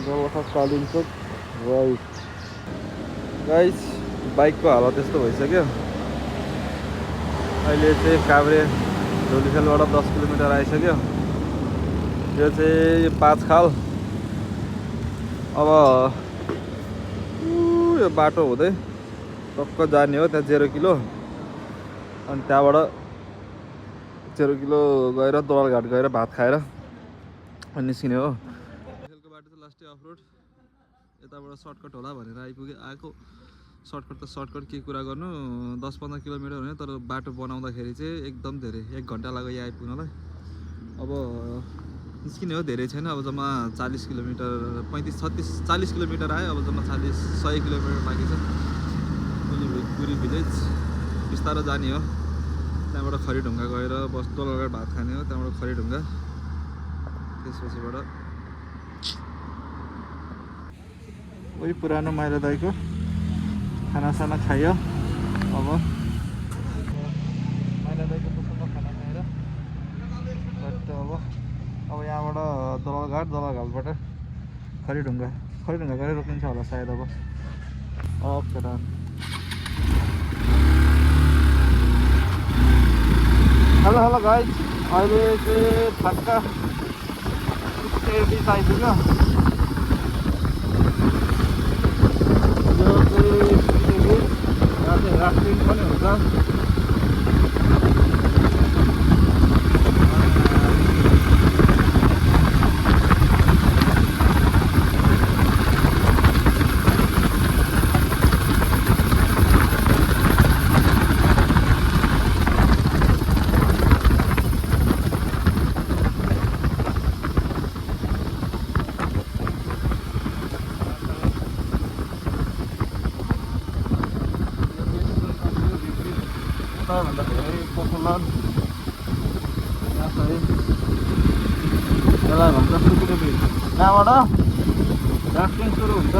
Dolakha Kalimpong right guys बाइकको हालत यस्तो भइसक्यो अहिले चाहिँ काभ्रे धुलीखेलबाट 10 किलोमिटर आइसक्यो यो चाहिँ 5 खाल अब यो बाटो हुँदै टक्क जाने हो त्यहाँ 0 किलो अनि त्यहाँबाट 0 किलो गएर दोलघाट गएर भात खाएर अनि निस्किने हो खेलको बाटो चाहिँ लास्टै अफ रोड यताबाट सर्टकट होला भनेर आएको सर्टकट त सर्टकट के कुरा गर्नु 10-15 किलोमिटर हुने तर बाटो बनाउँदाखेरि चाहिँ एकदम धेरै 1 घन्टा लाग्यो यहाँ आइपुग्नलाई अब निस्किने हो धेरै छैन अब जम्मा 40 किलोमिटर 35-36-40 किलोमिटर आयो अब जम्मा 100 किलोमिटर बाँकी छ पुरी भिलेज बिस्तारो जाने हो त्यहाँबाट खरीढुङ्गा गएर दोलघाट भात खाने हो त्यहाँबाट खरीढुङ्गा त्यसपछिबाट वही पुरानो माइला दाइको खानासाना खायो अब माइला दाइको पसलमा खाना खाएर अब यहाँबाट दोलघाटबाट खरीढुङ्गा गएर रोकिन्छ होला सायद अब ओके डन हेलो गाइज अहिले चाहिँ ठ्याक्क स्टेडिस आइपुग्यो यो चाहिँ राफ्टिङ पनि हुन्छ भन्दा धेरै पपुलर यहाँ चाहिँ यसलाई भन्छ सुकुटे ब्रिज यहाँबाट राफ्टिङ सुरु हुन्छ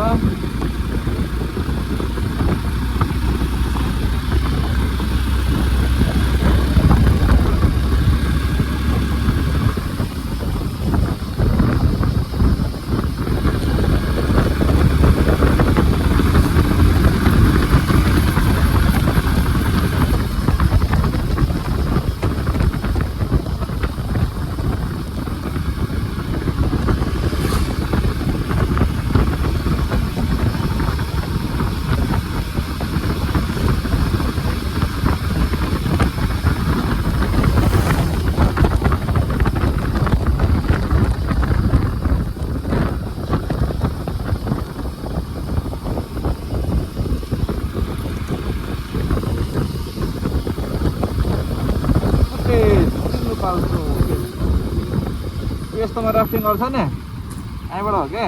यस्तोमा राफ्टिङ गर्छ नि यहीँबाट हो क्या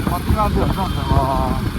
कति मान्छेहरू हुन्छ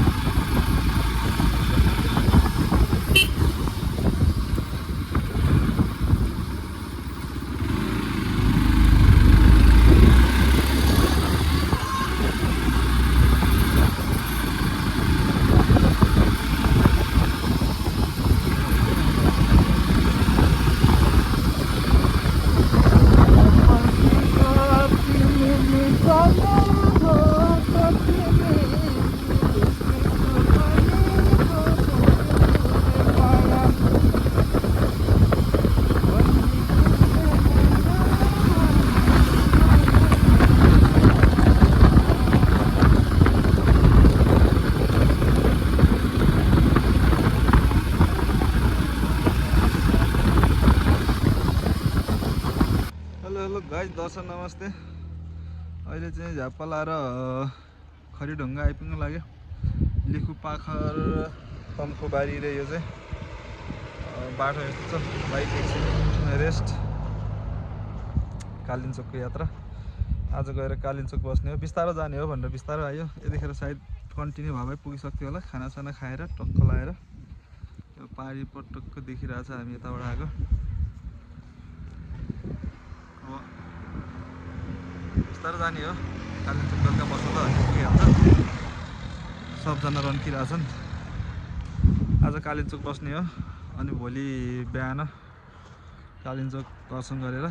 गाइस दर्शन नमस्ते अहिले चाहिँ झापा लाएर खरीढुङ्गा आइपुग्न लाग्यो लिखु पाखर तम्फुबारी रे यो चाहिँ बाटो यस्तो छ बाइक एकछिन रेस्ट कालिम्पोङको यात्रा आज गएर कालिम्पोङ बस्ने हो बिस्तारो जाने हो भनेर बिस्तारो आयो यतिखेर सायद कन्टिन्यू भएमै पुगिसक्थ्यो होला खानासाना खाएर टक्क लाएर यो पारी पटक्क देखिरहेछ हामी यताबाट आएको बिस्तारो जाने हो कालिम्पोङ बेलुका बस्नु त पुगिहाल्छ सबजना रन्किरहेछन् आज कालिम्पोङ बस्ने हो अनि भोलि बिहान कालिम्पोङ क्रसिङ गरेर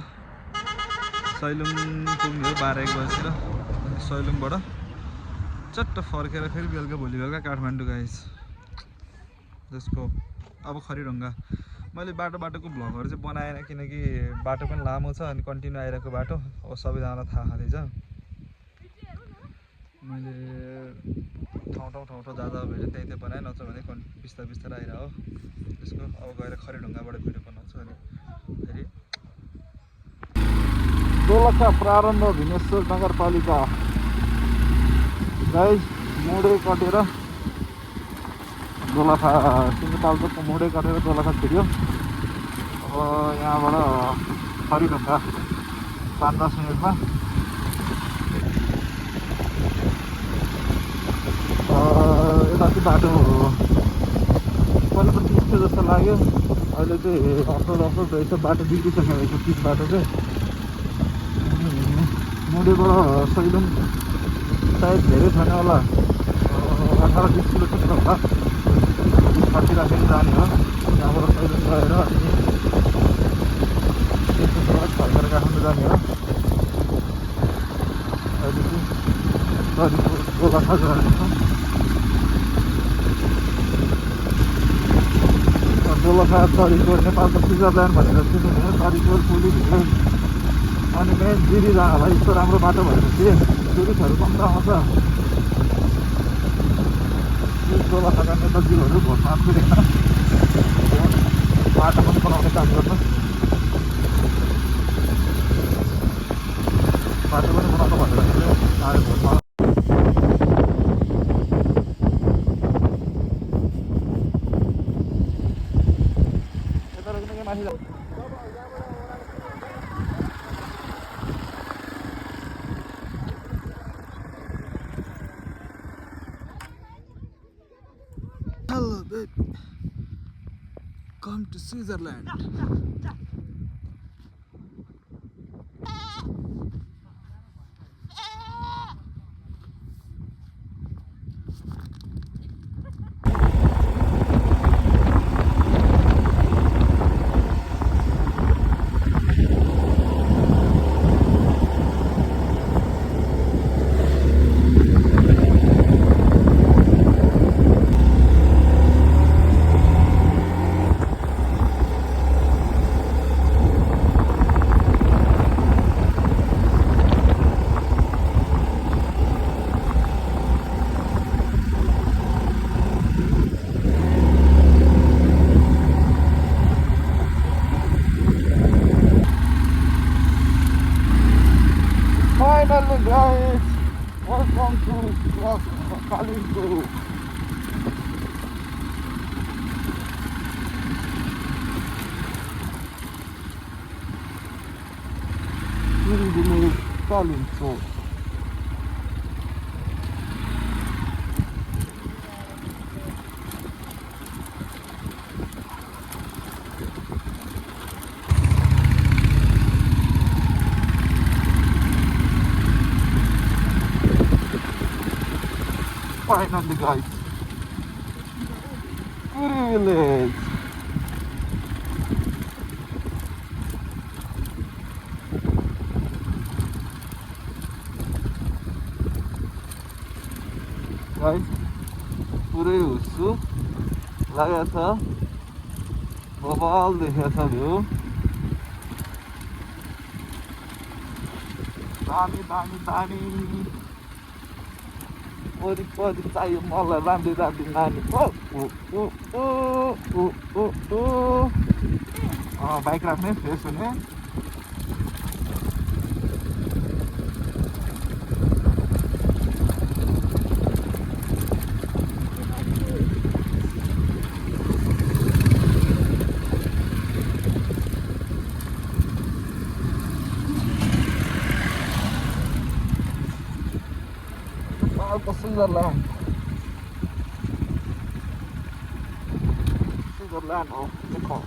सैलुङ पुग्ने हो 12-1 बजीतिर। अनि सैलुङबाट चट्ट फर्केर फेरि भोलि बेलुका काठमाडौँ गाइस। जसको अब खरिढुङ्गा मैले बाटोको भ्लगहरू चाहिँ बनाएन किनकि बाटो पनि लामो छ अनि कन्टिन्यू आइरहेको बाटो अब सबैजनालाई थाहा छ। मैले ठाउँ जाँदा भेटेँ त्यही बनाएँ, नत्र भने बिस्तारै आइरह हो। त्यसको अब गएर खरिढुङ्गाबाट भिडियो बनाउँछु। अनि फेरि दोलखा प्रारम्भ भिनेश्वर नगरपालिका गाइस मोडे कटेर दोलखा सिन्धुपाल्चोकको मोडे कटेर दोलखा छिर्यो। अब यहाँबाट खरिढुङ्गा 5-10 मिनटमा। यता चाहिँ बाटो पहिला पनि थियो जस्तो लाग्यो, अहिले चाहिँ असल रहेछ। बाटो बिग्रिसकेको रहेछ पिच बाटो चाहिँ। मोडेबाट सैलुङ सायद धेरै छैन होला, 18-20 किलो छ होला। फर्की राखेर जाने हो। त्यहाँबाट सैलुङ गएर अनि त्यसबाट फर्केर काठमाडौँ जाने हो। अहिले चाहिँ दोलखा जानेछौँ। दोलखा तरिकोट नेपालको स्विजरल्यान्ड भनेर चिनिने तरिकोट पुली भिलेज अनि मेन जिरी जाँदा यस्तो राम्रो बाटो भएपछि टुरिस्टहरू कम आउँछ। दोलखाका नेताजीहरू भोट माग्दैन, बाटो पनि बनाउने काम गर्छ। बाटो पनि बनाउनु भनेर आयो भोटमा। Hello baby, come to Switzerland. Finally guys, welcome to Kalinko. Kalinko. Finally guys, Puri village. Guys, पुरै हुस्सु लागेको छ, बबाल देखेको छ भ्यू। दामी दामी दामी वरिपरि चाहियो मलाई राम्री राम्री नानी। बाइक राख्ने फ्रेस हुने। Switzerland. Switzerland of the car.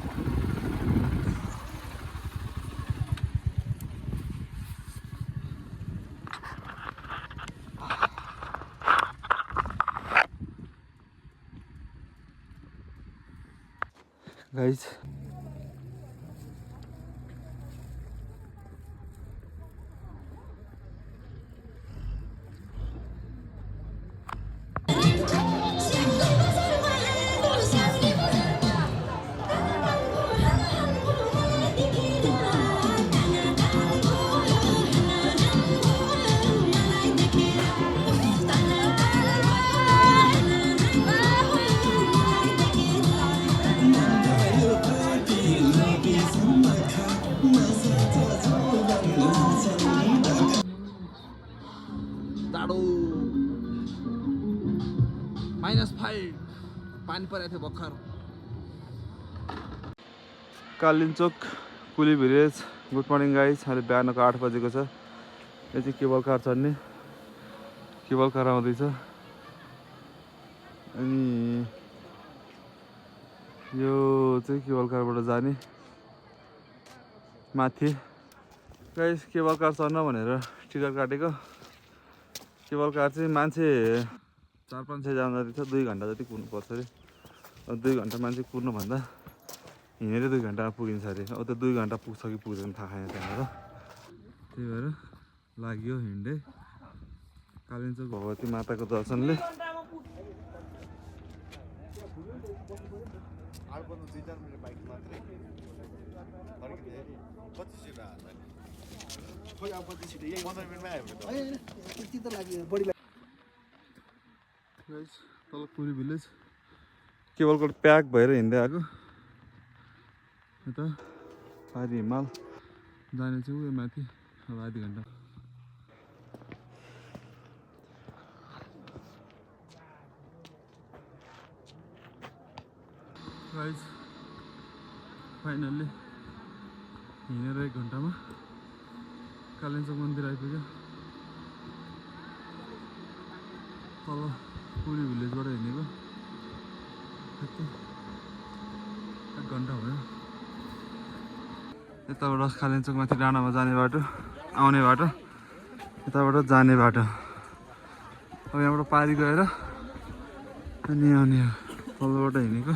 Guys, पानी परेको थियो भर्खर कालिम्चोक कुली भिलेज गुड मर्निङ गाइज अहिले बिहानको 8 बजेको छ यो चाहिँ केबल कार चढ्ने केबल कार आउँदैछ अनि यो चाहिँ केबल कारबाट जाने माथि गाइज केबल कार चढ्न भनेर टिकट काटेको केबल कार चाहिँ मान्छे 4-5 जाँदा रहेछ 2 घन्टा जति कुर्नु पर्छ अरे 2 घन्टा मान्छे कुर्नु भन्दा हिँडेर 2 घन्टामा पुगिन्छ अरे अब त 2 घन्टा पुग्छ कि पुग्दैन थाहा छैन त्यहाँबाट त्यही भएर लाग्यो हिँड्दै कालिम्चोक भगवती माताको दर्शनले तल पुरी भिलेज केबल कार प्याक भएर हिँड्दै आएको यता पारी हिमाल जाने चाहिँ उयो माथि अब आधी घन्टा गाइज फाइनल्ली हिँडेर 1 घन्टामा कालिम्चोक मन्दिर आइपुग्यो तल पुरी भिलेजबाट हिँडेको 1 घन्टा भयो यताबाट कालिम्चोक माथि डाँडामा जाने बाटो आउने बाटो यताबाट जाने बाटो अब यहाँबाट पारी गएर अनि आउने तलबाट हिँडेको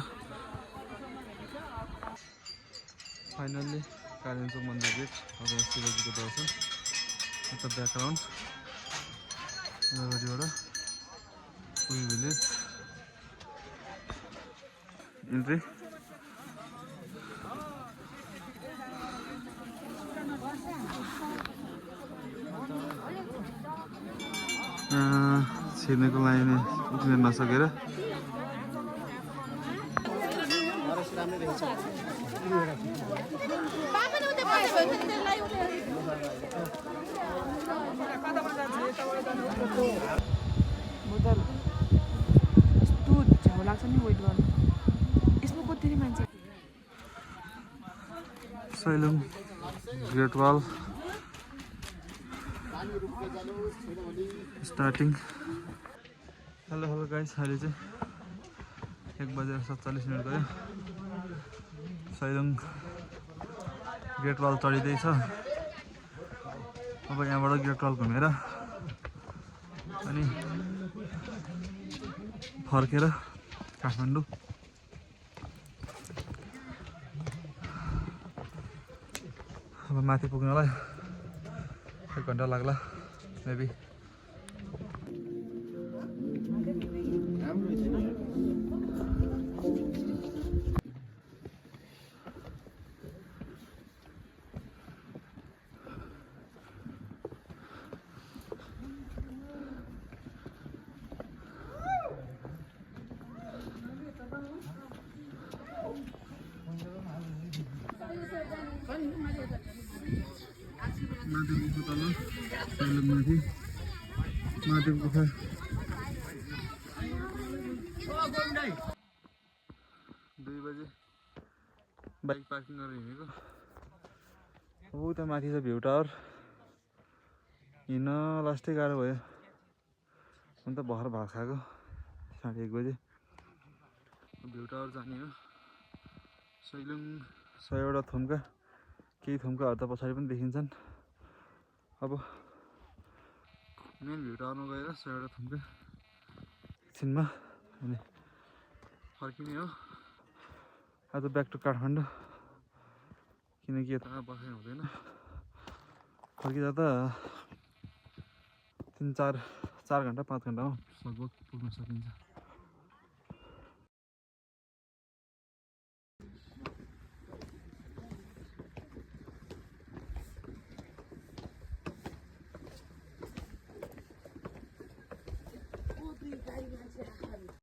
फाइनल्ली कालिम्चोक मन्दिर गेट अब शिवजीको दर्शन यता ब्याकग्राउन्ड यतापट्टिबाट पुरी भिलेज इन्ट्री छिर्नेको लाइन उक्लिन नसकेर यस्तो झ्याउ लाग्छ नि वेट गर्नु यसमा कति मान्छे Sailung great wall starting hello guys अहिले चाहिँ 1:47 गयो सैलुङ ग्रेट वाल चढिँदैछ अब यहाँबाट ग्रेट वाल घुमेर अनि फर्केर काठमाडौँ अब माथि पुग्नलाई 1 घन्टा लाग्ला मेबी माथि पुग्छु तल सैलुङ माथि गुफा 2 बजे बाइक पार्किङ गरेर हिँडेको हो त माथि छ भ्यू टावर हिँड्न लास्टै गाह्रो भयो अन्त भर्खर भात खाएको 1:30 बजे भ्यू टावर जाने हो सैलुङ 100वटा थुम्का केही थुम्काहरू त पछाडि पनि देखिन्छन् अब मेन भ्यू टावरमा गएर 100वटा थुम्का एकछिनमा अनि फर्किने हो आज ब्याक टु काठमाडौँ किनकि यता बसाइ हुँदैन फर्किँदा त 3-4 घन्टा 5 घन्टामा लगभग पुग्न सकिन्छ